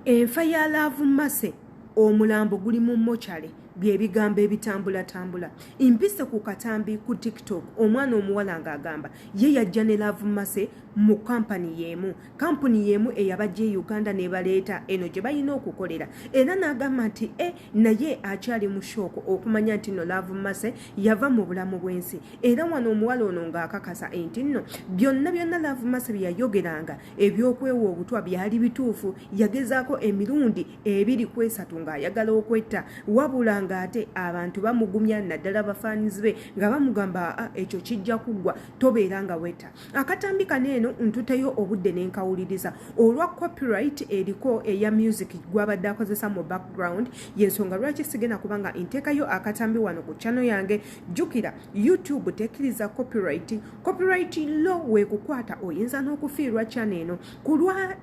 Enfa ya Yamusse omulambo guli mu mochale byebigambo ebitambula. Impise ku Akatambi ku TikTok omwana omuwala ng'agamba ye yajja ne Yamusse mu kampani yemu eyabajje Uganda ne baleeta eno gye balina okukolera era n'agamba nti naye akyali mu shooko okumanya nti no Yamusse yava mu bulamu bw'ensi era wano omuwala ono ng'akakasa enti nno byonna Yamusse bye yayogeranga ebyokwewa obutwa byali bituufu yagezaako emirundi 2-3 ng'ayagala okwetta wabula ng'ate abantu bamugumya naddala bafaanizi be nga bamugamba ekyo kijja kuggwa tobeera nga wetta. Akatambi kaneeno ntuteyo obudde n'enkawuliriza olwa copyright eriko eya music gwabadde akozesa mu background yensonga lwaki sigenda kubanga nteekayo akatambi wano ku channel yange. Jjukira YouTube tekkiriza copyright lo weekukwata oyinza n'okufiirwa channel eno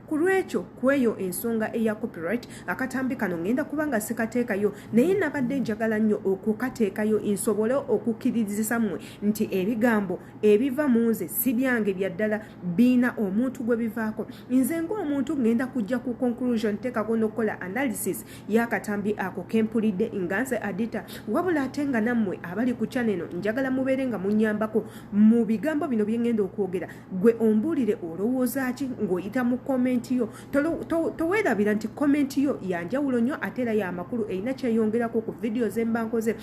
ku lwekyo kweyo ensonga eya copyright akatambi kano ngenda kubanga sikateekayo naye nabadde njagala nnyo okukateekayo nsobole okukkiriza mmwe nti ebigambo ebiva mu nze si byange Byaddala biina omuntu gwe bivaako. Nze ng'omuntu ngenda kujja ku conclusion teekako n'okukola analysis y'akatambi ako kempulidde nga nze adita wabula ate nga nammwe abali ku channel eno njagala mubeere nga munyambako mu bigambo bino bye ngenda okwogera gwe ombuulire olowooza ki ng'oyita mu komenti yo. Toweerabira nti komenti yo yanjawulo nnyo ate era y'amakulu erina kyeyongerako ku video zemba nkoze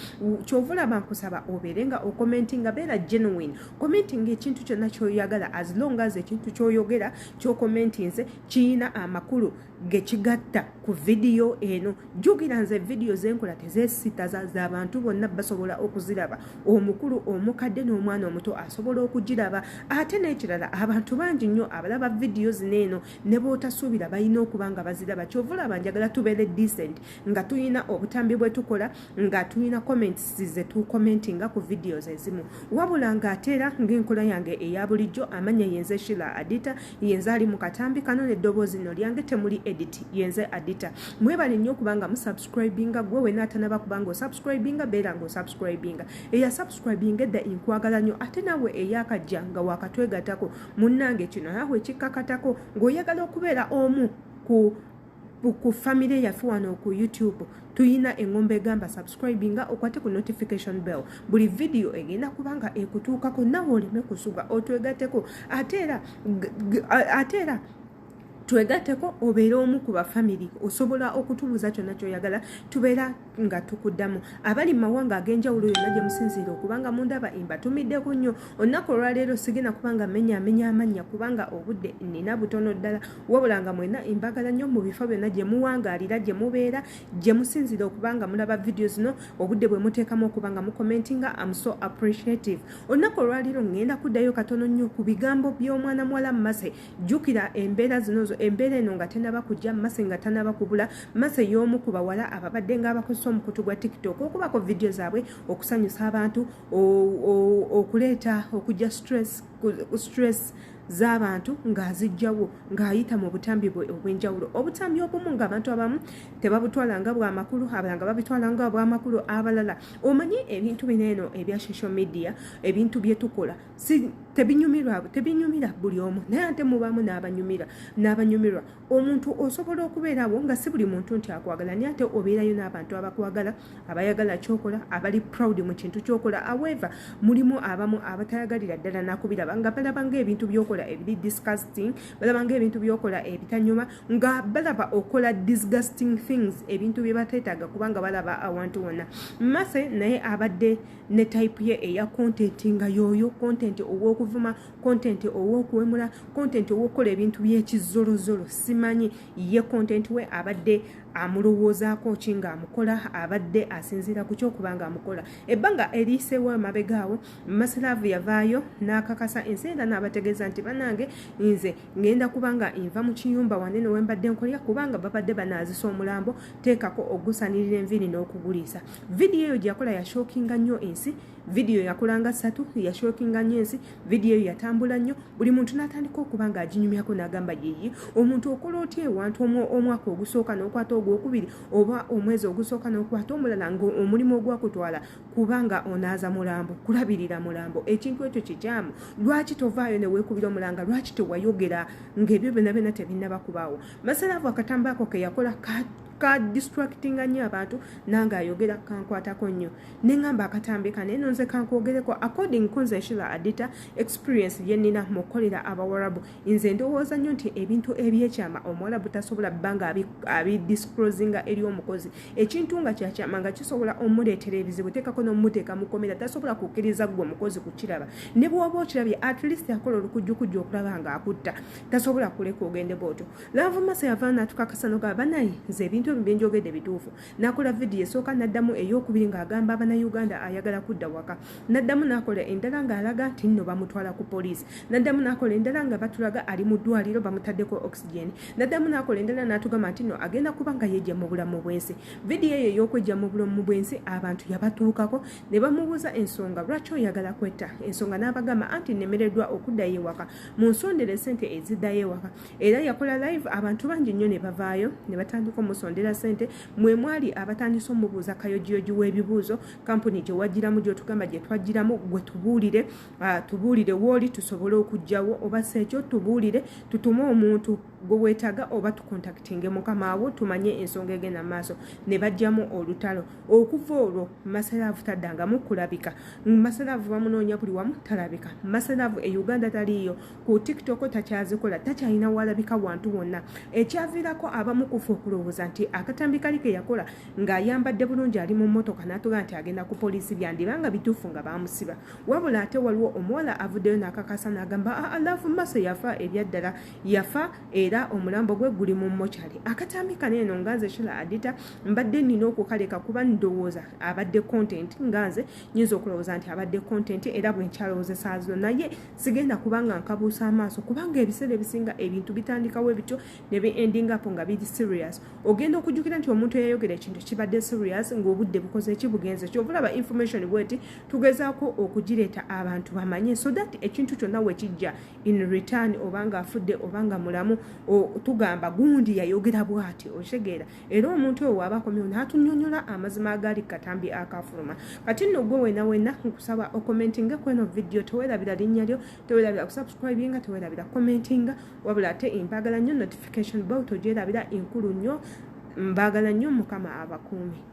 kyovula bankusaba obeere nga okomentinga beera genuine commenting ekintu kyonna kyoyagala as long as ekintu kyoyogera kyokomentinze kiyina amakulu gekigatta ku video eno. Jjukira nze video zenkola tezeesitaza z'abantu bonna basobola okuziraba omukulu omukadde n'omwana omuto asobola okugiraba ate n'ekirala abantu bangi nnyo abalaba video zineeno ne bootasuubira balina okuba nga baziraba kyovula banjagala tubeere decent nga tuyina obutambi bwe tukola nga tuyina comments ze tukomentinga ku videos ezimu wabula ng'ateera ng'enkola yange eya bulijjo amanya yenze Shila Adita yenze ali mu katambi kano n'eddoboozi lino lyange temuli edit yenze Adita. Mwebale nnyo kubanga musubscribinga gwe wenaatanaba kubanga osubscribinga beera ng'osubscribinga eya subscribinga edda nkwagala nnyo ate nawe eyakajja nga wakatwegatako munnange kino nawe kikkakatako ng'oyagala okubeera omu ku family yaffe wano ku YouTube tuyina engombe egamba subscribinga okwate ku notification bell buli video egenda kubanga ekutuukako nawe oleme kusuga otwegateko atera twegateko obeera omu ku bafamily osobola okutubuuza kyonna kyoyagala tubeera nga tukuddamu. Abali mawanga ag'enjawulo yonna gye musinziira okubanga mundaba mbatumiddeko nnyo olunaku olwaleero sigenda kubanga menya amannya kubanga obudde nina butono ddala wabula nga mwena mbagala nnyo mu bifo byonna gye muwangaalira gye mubeera gye musinziira okubanga mulaba video zino obudde bwe muteekamu okubanga mukomentinga I'm so appreciative. Olunaku olwaleero ngenda kuddayo katono nnyo ku bigambo by'omwana muwala Yamusse. Jjukira embeera zino embeera eno nga tenaba kujja Yamusse nga tanaba kubula Yamusse y'omu ku bawala ababadde ng'abakozesa omukutu gwa TikTok okubako video zaabwe okusanyusa abantu okuleeta okujja stress z'abantu ng'azijjawo ng'ayita mu butambi bwe obw'enjawulo. Obutambi obumu ng'abantu abamu tebabutwala nga bw'amakulu abalala nga babitwala nga bw'amakulu abalala. Omanyi ebintu bineeno ebya social media ebintu bye tukola tebinyumira buli omu naye ate mubaamu n'abanyumirwa. Omuntu osobola okubeerawo nga si buli muntu nti akwagala naye ate obeerayo n'abantu abakwagala abayagala kyokola abali proud mu kintu kyokola. However mulimu abamu abatayagalira ddala nakubiraba nga balaba ng'ebintu by'okola ebiri disgusting balaba ng'ebintu by'okola ebitanyuma nga balaba okola disgusting things ebintu bye bateetaaga kubanga balaba awantu wonna. Yamusse naye abadde ne type ye eya content nga yoyo content ow'okuvuma content ow'okuwemula content ow'okukola ebintu by'ekizolozolo simanyi ye content we abadde amulowoozaako ki ng'amukola abadde asinziira ku kyokubanga amukola. Ebbanga eriiseewo emabegaawo Yamusse yavaayo n'akakasa ensenda n'abategeeza nti banange nze ngenda kubanga nva mu kiyumba wanene wembadde nkolera kubanga babadde banaazisa omulambo teekako ogusanirira enviiri n'okuguliisa. Vidiyo eyo gyakola yashookinga nnyo ensi video yakulanga 3 yashokinga nyensi video yatambula nnyo buli muntu natandika okuba nga aginyumyako n'agamba yiyi omuntu okola otya ewantu omwaka ogusooka n'okwata ogwokubiri oba omwezi ogusooka n'okwata omulala ng'omulimu ogwakutwala kubanga onaaza mulambo kulabirira mulambo ekintu ekyo kikyamu lwaki tovaayo ne weekubira omulanga lwaki tewayogera ng'ebyo byonna tebinnaba kubaawo Masalavu Akatambi ako ke yakola ka distractinga nnyo abantu nange ayogera kankwatako nnyo neŋŋamba Akatambi kane eno nze kankwogereko according kunze Sheila Adita experience ye nnina mu kukolera abawarabu nze ndowooza nnyo nti ebintu ebyekyama omuwarabu tasobola bbanga abidisclosinga eri omukozi ekintu nga kyakyama nga kisobola omuleetera ebizibu teekako n'omuteeka mukomera tasobola kukkiriza gwe omukozi kukiraba ne bw'oba okirabye at least akola olukujjukujju okulaba ng'akutta tasobola kuleka ogende bw'otyo Yamusse yavaayo n'atukakasa n'ogamba banaye nze ebintu byenjogedde bituufu nakola video esooka naddamu ey'okubiri ng'agamba Abannayuganda ayagala kudda waka naddamu n'akola endala ng'alaga nti nno bamutwala ku poliisi naddamu n'akola endala nga batulaga ali mu ddwaliro bamutaddeko oxygen naddamu n'akola endala n'atugamba nti nno agenda kuba nga yejja mu bulamu bw'ensi video eyo ey'okwejja mu bulamu bw'ensi abantu yabatuukako ne bamubuuza ensonga lwaki oyagala kwetta ensonga n'abagamba anti nnemereddwa okuddayo ewaka mu nsondere ssente eziddayo ewaka era yakola live abantu bangi nnyo ne bavaayo ne batandika omusondera ssente mwe mwali abatandise omubuuza kayojiyoji w'ebibuuzo kampuni gye wajjiramu gy'otugamba gye twajjiramu gwe tubuulire w'oli tusobole okujjawo oba si ekyo tubuulire tutume omuntu gwe weetaaga oba tukontakitinge mukama wo tumanye ensonga egenda maaso ne bajjamu olutalo okuva olwo Masalavu taddangamu kulabika Masalavu bamunoonya buli wamu talabika Masalavu e Uganda taliiyo ku TikTok takyazikola takyalina walabika wantu wonna ekyaviirako abamu kufa okulowooza nti Akatambi kali ke yakola ng'ayambadde bulungi ali mu mmotoka n'atuga nti agenda ku poliisi byandibanga bituufu nga bamusiba wabula ate waliwo omuwala avuddeyo n'akakasa n'agamba Yamusse yafa ebyaddala yafa era omulambo gwe guli mu mochari Akatambi kane eno nganze Sheila Adita mbadde nina okukaleka kuba ndowooza abadde content nganze nyinza okulowooza nti abadde content era bwe nkyalowoozesaazo naye sigenda kubanga nkabuusa amaaso kubanga ebiseera ebisinga ebintu bitandikawo ebityo ne bi-endingapo nga biri serious ogenda okujjukira nti omuntu eyayogera ekintu kibadde serious ng'obudde bukoze ekibugenze kyovulaba information bweti tugezaako okugireeta abantu bamanye so that ekintu kyonna we kijja in return obanga afudde obanga mulamu tugamba gundi yayogera bwati otegeera era omuntu oyo waaba akomyewo n'atunnyonnyola amazima agali Katambi akafuluma kati nno gwe wenna nkusaba okomentinga ku eno video teweerabira linnya lyo teweerabira kusubscribinga teweerabira commentinga wabula ate impagala nnyo notification bell togyerabira enkulu nnyo mbagala nnyo mukama abakuumi